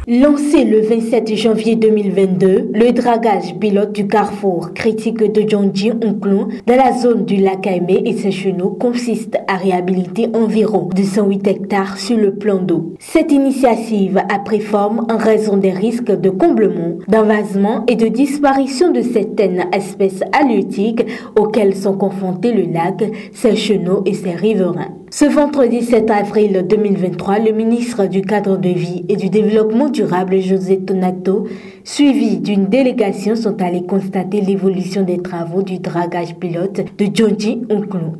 Lancé le 27 janvier 2022, le dragage pilote du carrefour critique de Djondji-Onklon dans la zone du lac Aimé et ses chenaux consiste à réhabiliter environ 208 hectares sur le plan d'eau. Cette initiative a pris forme en raison des risques de comblement, d'envasement et de disparition de certaines espèces halieutiques auxquelles sont confrontés le lac, ses chenaux et ses riverains. Ce vendredi 7 avril 2023, le ministre du Cadre de vie et du Développement durable, José Tonato, suivi d'une délégation, sont allés constater l'évolution des travaux du dragage pilote de Djondji-Onklon.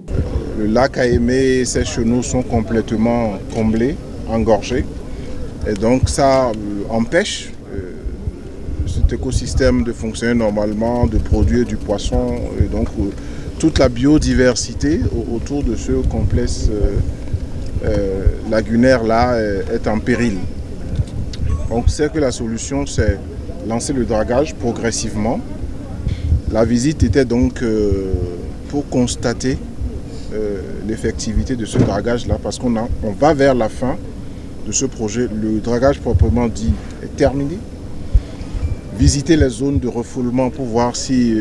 Le lac Aimé et ses chenaux sont complètement comblés, engorgés. Et donc ça empêche cet écosystème de fonctionner normalement, de produire du poisson. Et donc toute la biodiversité autour de ce complexe lagunaire-là est en péril. Donc c'est que la solution, c'est lancer le dragage progressivement. La visite était donc pour constater l'effectivité de ce dragage-là, parce qu'on va vers la fin de ce projet. Le dragage proprement dit est terminé. Visiter les zones de refoulement pour voir si,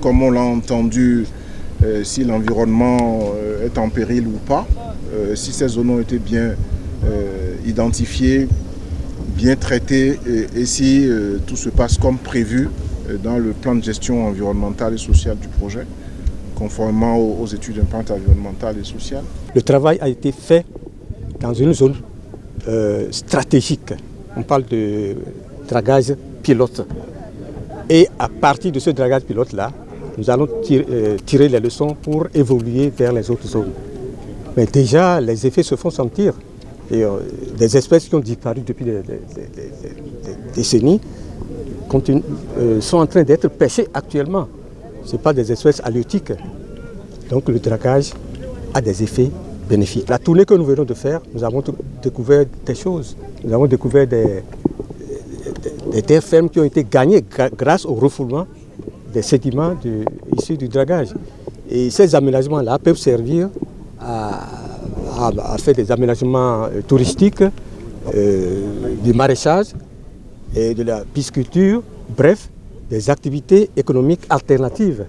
comme on l'a entendu, si l'environnement est en péril ou pas, si ces zones ont été bien identifiées, bien traitées et si tout se passe comme prévu dans le plan de gestion environnementale et sociale du projet, conformément aux études d'impact environnemental et social. Le travail a été fait dans une zone stratégique. On parle de dragage pilote. Et à partir de ce dragage pilote-là, nous allons tirer les leçons pour évoluer vers les autres zones. Mais déjà, les effets se font sentir. Et, des espèces qui ont disparu depuis des décennies sont en train d'être pêchées actuellement. Ce ne sont pas des espèces halieutiques. Donc le dragage a des effets bénéfiques. La tournée que nous venons de faire, nous avons découvert des choses. Nous avons découvert des terres fermes qui ont été gagnées grâce au refoulement des sédiments issus du dragage. Et ces aménagements-là peuvent servir à faire des aménagements touristiques, du maraîchage et de la pisciculture, bref, des activités économiques alternatives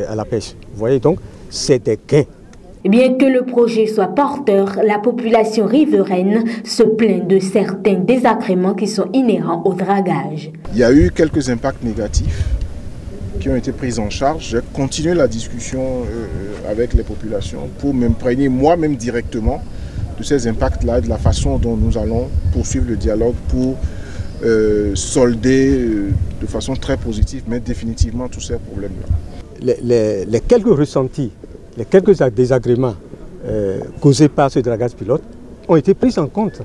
à la pêche. Vous voyez, donc, c'est des gains. Bien que le projet soit porteur, la population riveraine se plaint de certains désagréments qui sont inhérents au dragage. Il y a eu quelques impacts négatifs qui ont été pris en charge. J'ai continué la discussion avec les populations pour m'imprégner moi-même directement de ces impacts-là et de la façon dont nous allons poursuivre le dialogue pour solder de façon très positive, mais définitivement tous ces problèmes-là. Les quelques ressentis, les quelques désagréments causés par ce dragage pilote ont été pris en compte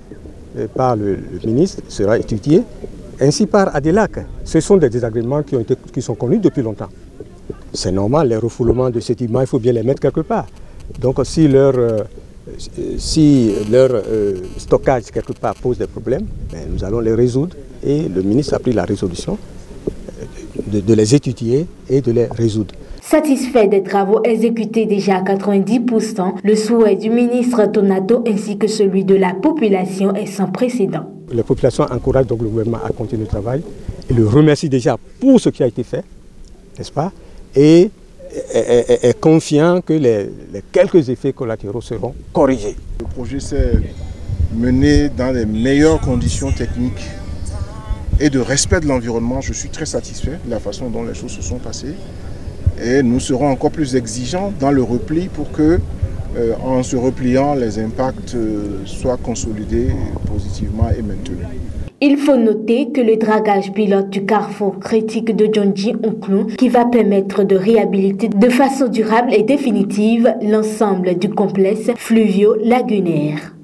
par le ministre, sera étudié, ainsi par ADELAC. Ce sont des désagréments qui sont connus depuis longtemps. C'est normal, les refoulements de sédiments, il faut bien les mettre quelque part. Donc si leur stockage quelque part pose des problèmes, nous allons les résoudre et le ministre a pris la résolution de les étudier et de les résoudre. Satisfait des travaux exécutés déjà à 90%, le souhait du ministre Tonato ainsi que celui de la population est sans précédent. La population encourage donc le gouvernement à continuer le travail et le remercie déjà pour ce qui a été fait, n'est-ce pas, et est confiant que les quelques effets collatéraux seront corrigés. Le projet s'est mené dans les meilleures conditions techniques et de respect de l'environnement. Je suis très satisfait de la façon dont les choses se sont passées. Et nous serons encore plus exigeants dans le repli pour que, en se repliant, les impacts soient consolidés positivement et maintenus. Il faut noter que le dragage pilote du carrefour critique de Djondji-Onklon qui va permettre de réhabiliter de façon durable et définitive l'ensemble du complexe fluvio-lagunaire.